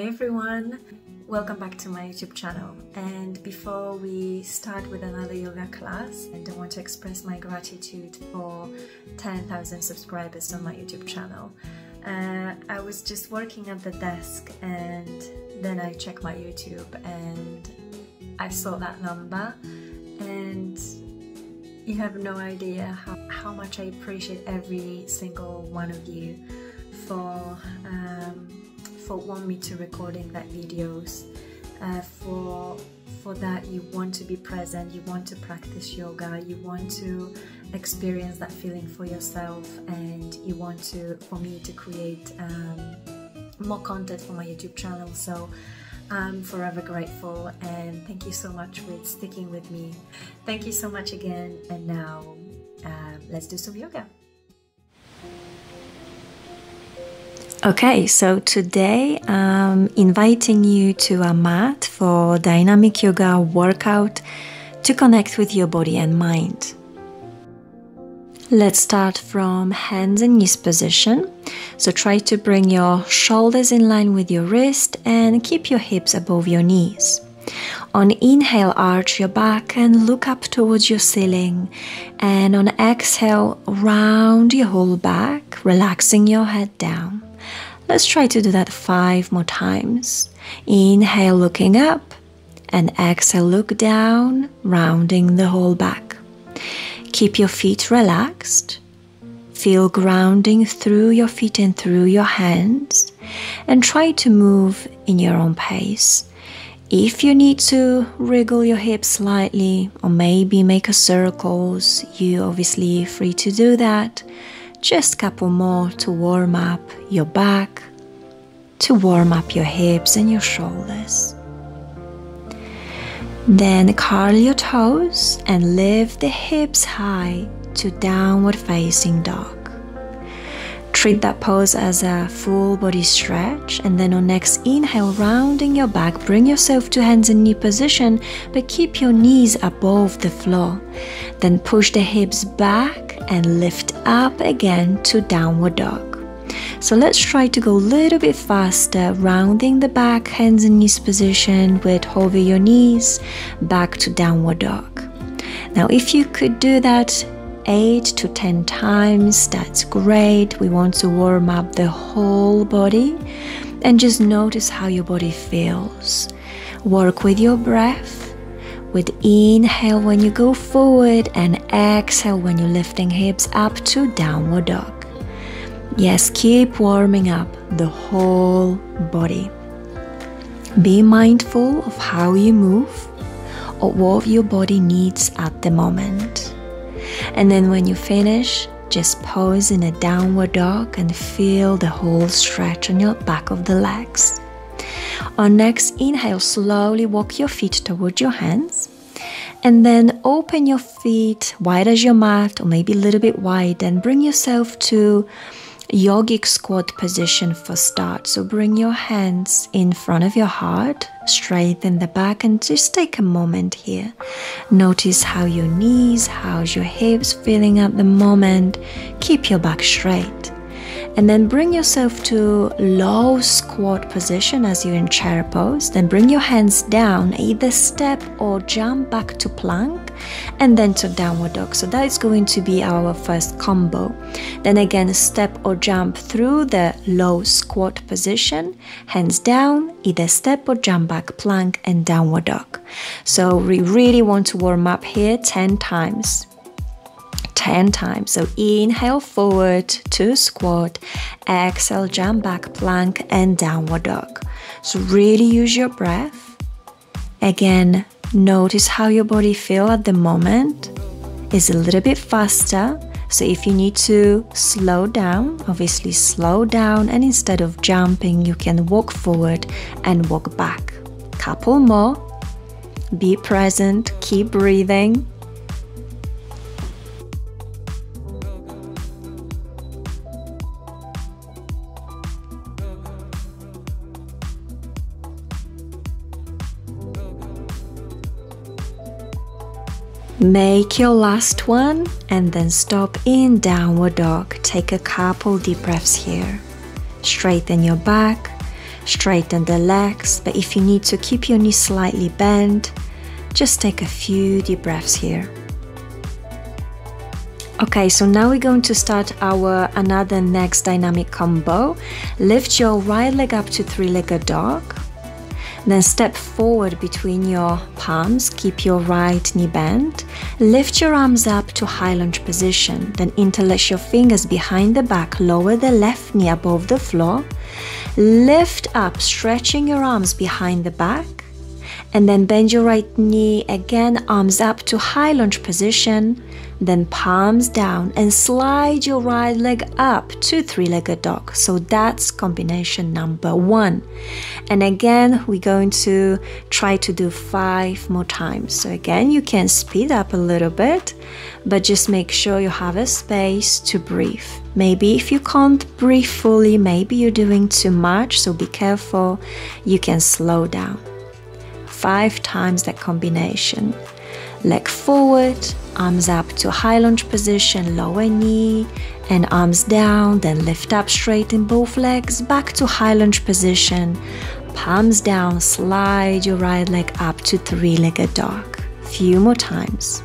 Hi everyone, welcome back to my YouTube channel. And before we start with another yoga class, and I want to express my gratitude for 10,000 subscribers on my YouTube channel. I was just working at the desk and then I checked my YouTube and I saw that number, and you have no idea how much I appreciate every single one of you for wanting me to recording that videos, for that you want to be present, you want to practice yoga, you want to experience that feeling for yourself, and you want for me to create more content for my YouTube channel. So I'm forever grateful, and thank you so much for sticking with me. Thank you so much again, and now let's do some yoga. Okay, so today I'm inviting you to a mat for dynamic yoga workout to connect with your body and mind. Let's start from hands and knees position. So try to bring your shoulders in line with your wrist and keep your hips above your knees. On inhale, arch your back and look up towards your ceiling. And on exhale, round your whole back, relaxing your head down. Let's try to do that 5 more times. Inhale, looking up, and exhale, look down, rounding the whole back. Keep your feet relaxed. Feel grounding through your feet and through your hands, and try to move in your own pace. If you need to wriggle your hips slightly or maybe make a circles, you're obviously free to do that. Just a couple more to warm up your back, to warm up your hips and your shoulders. Then curl your toes and lift the hips high to downward facing dog. Treat that pose as a full body stretch, and then on next inhale, rounding your back, bring yourself to hands and knee position, but keep your knees above the floor. Then push the hips back and lift up again to downward dog. So let's try to go a little bit faster, rounding the back, hands and knees position with hover your knees back to downward dog. Now if you could do that 8 to 10 times, that's great. We want to warm up the whole body and just notice how your body feels. Work with your breath, with inhale when you go forward and exhale when you're lifting hips up to downward dog. Yes, keep warming up the whole body. Be mindful of how you move or what your body needs at the moment. And then when you finish, just pause in a downward dog and feel the whole stretch on your back of the legs. On next inhale, slowly walk your feet towards your hands, and then open your feet wide as your mat, or maybe a little bit wide, and bring yourself to yogic squat position for start. So bring your hands in front of your heart, straighten the back, and just take a moment here. Notice how your knees, how's your hips feeling at the moment. Keep your back straight. And then bring yourself to low squat position as you're in chair pose. Then bring your hands down, either step or jump back to plank, and then to downward dog. So that is going to be our first combo. Then again, step or jump through the low squat position, hands down, either step or jump back, plank, and downward dog. So we really want to warm up here 10 times. 10 times. So inhale forward to squat, exhale, jump back, plank, and downward dog. So really use your breath. Again, notice how your body feels at the moment. It's a little bit faster. So if you need to slow down, obviously slow down, and instead of jumping, you can walk forward and walk back. Couple more. Be present, keep breathing. Make your last one and then stop in downward dog. Take a couple deep breaths here. Straighten your back, Straighten the legs, but if you need to keep your knees slightly bent, just take a few deep breaths here. Okay, so now we're going to start our another next dynamic combo. Lift your right leg up to three-legged dog. Then step forward between your palms, keep your right knee bent. Lift your arms up to high lunge position. Then interlace your fingers behind the back, lower the left knee above the floor. Lift up, stretching your arms behind the back. And then bend your right knee again, arms up to high lunge position, then palms down and slide your right leg up to three-legged dog. So that's combination number 1. And again, we're going to try to do 5 more times. So again, you can speed up a little bit, but just make sure you have a space to breathe. Maybe if you can't breathe fully, maybe you're doing too much, so be careful, you can slow down. 5 times that combination. Leg forward, arms up to high lunge position, lower knee, and arms down, then lift up, straighten both legs, back to high lunge position, palms down, slide your right leg up to three-legged dog. Few more times.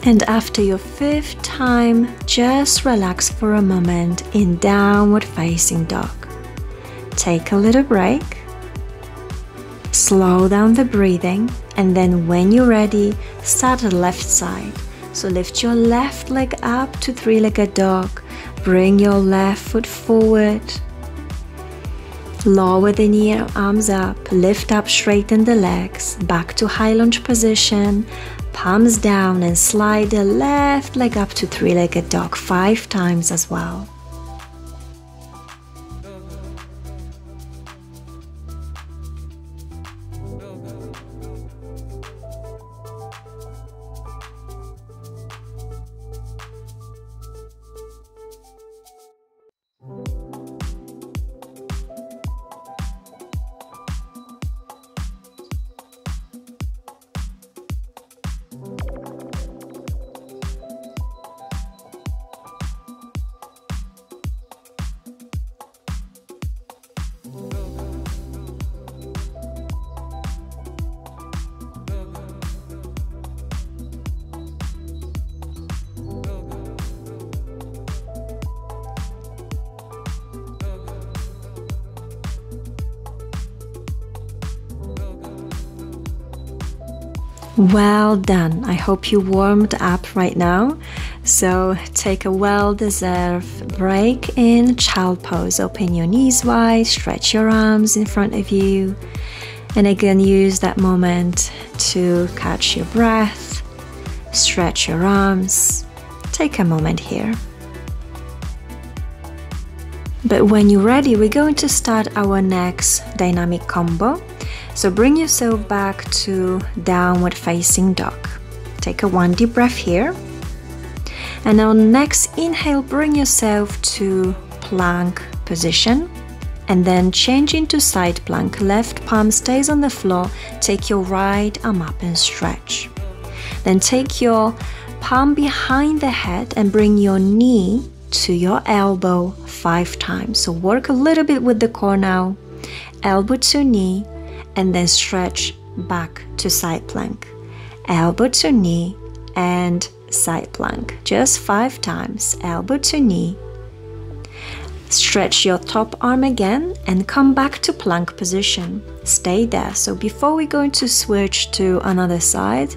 And after your 5th time, just relax for a moment in downward facing dog. Take a little break, slow down the breathing, and then when you're ready, start the left side. So lift your left leg up to three-legged dog, bring your left foot forward, lower the knee, arms up, lift up, straighten the legs, back to high lunge position, palms down and slide the left leg up to three-legged dog 5 times as well. Well done. I hope you warmed up right now. So take a well-deserved break in child pose. Open your knees wide, stretch your arms in front of you, and again use that moment to catch your breath, stretch your arms. Take a moment here. But when you're ready, we're going to start our next dynamic combo. So bring yourself back to downward facing dog. Take a 1 deep breath here. And on next inhale, bring yourself to plank position. And then change into side plank. Left palm stays on the floor. Take your right arm up and stretch. Then take your palm behind the head and bring your knee to your elbow 5 times. So work a little bit with the core now. Elbow to knee. And then stretch back to side plank. Elbow to knee and side plank. Just 5 times. Elbow to knee. Stretch your top arm again and come back to plank position. Stay there. So before we're going to switch to another side,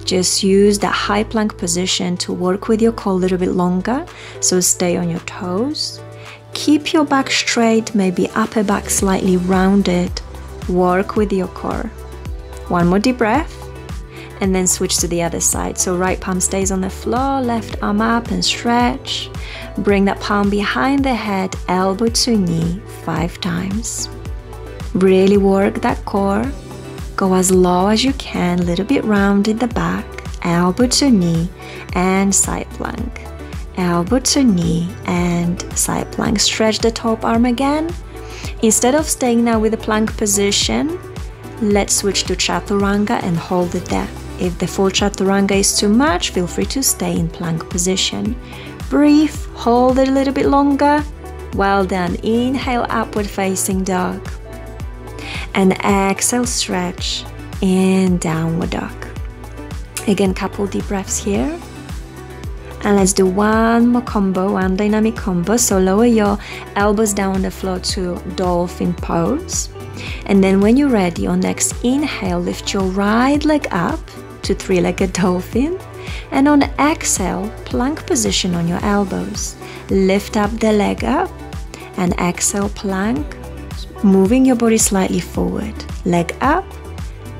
just use that high plank position to work with your core a little bit longer. So stay on your toes. Keep your back straight, maybe upper back slightly rounded. Work with your core. 1 more deep breath. and then switch to the other side. So right palm stays on the floor, left arm up and stretch. Bring that palm behind the head, elbow to knee 5 times. Really work that core. Go as low as you can, a little bit rounded the back, elbow to knee and side plank. Elbow to knee and side plank. Stretch the top arm again. Instead of staying now with the plank position, let's switch to chaturanga and hold it there. If the full chaturanga is too much, feel free to stay in plank position. Breathe, hold it a little bit longer. Well done. Inhale, upward facing dog. And exhale, stretch in downward dog. Again, couple deep breaths here. And let's do one more combo, one dynamic combo. So lower your elbows down on the floor to dolphin pose. And then when you're ready, on next inhale, lift your right leg up to 3-legged dolphin. And on exhale, plank position on your elbows. Lift up the leg up and exhale, plank, moving your body slightly forward. Leg up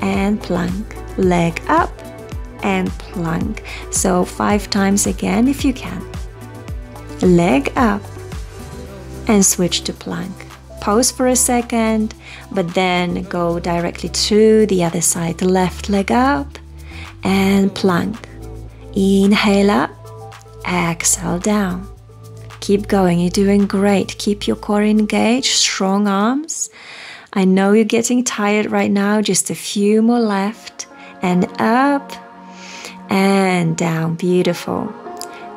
and plank. Leg up and plank. So 5 times again if you can. Leg up and switch to plank. Pause for a second, but then go directly to the other side. Left leg up and plank. Inhale up, exhale down. Keep going, you're doing great. Keep your core engaged, strong arms. I know you're getting tired right now, just a few more left. And up and down, beautiful.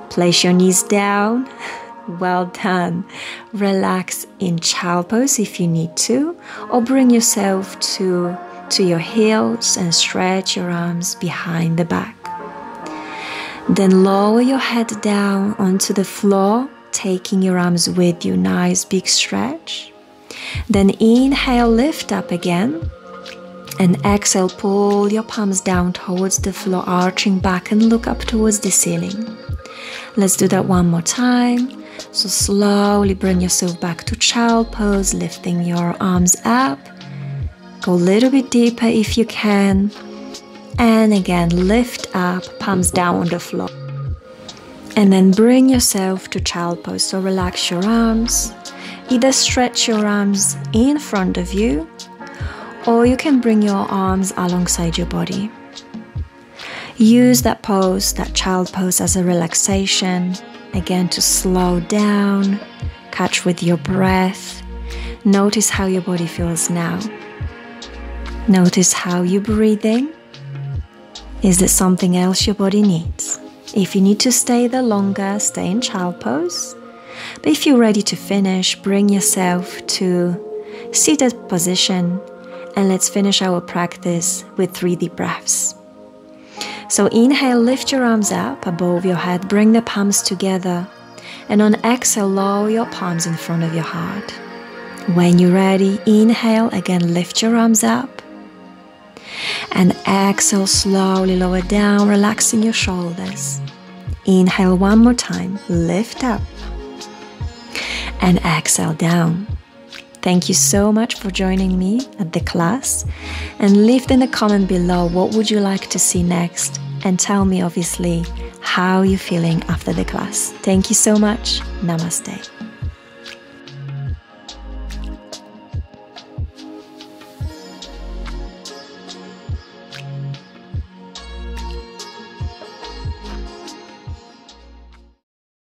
Place your knees down, well done. Relax in child pose if you need to, or bring yourself to your heels and stretch your arms behind the back. Then lower your head down onto the floor, taking your arms with you, nice big stretch. Then inhale, lift up again. And exhale, pull your palms down towards the floor, arching back and look up towards the ceiling. Let's do that one more time. So slowly bring yourself back to child pose, lifting your arms up. Go a little bit deeper if you can. And again, lift up, palms down on the floor. And then bring yourself to child pose. So relax your arms. Either stretch your arms in front of you, or you can bring your arms alongside your body. Use that pose, that child pose, as a relaxation. Again, to slow down, catch with your breath. Notice how your body feels now. Notice how you're breathing. Is there something else your body needs? If you need to stay there longer, stay in child pose. But if you're ready to finish, bring yourself to seated position, and let's finish our practice with 3 deep breaths. So inhale, lift your arms up above your head, bring the palms together, and on exhale, lower your palms in front of your heart. When you're ready, inhale, again lift your arms up. And exhale, slowly lower down, relaxing your shoulders. Inhale one more time, lift up. And exhale down. Thank you so much for joining me at the class. And leave in the comment below what would you like to see next. And tell me obviously how you're feeling after the class. Thank you so much. Namaste.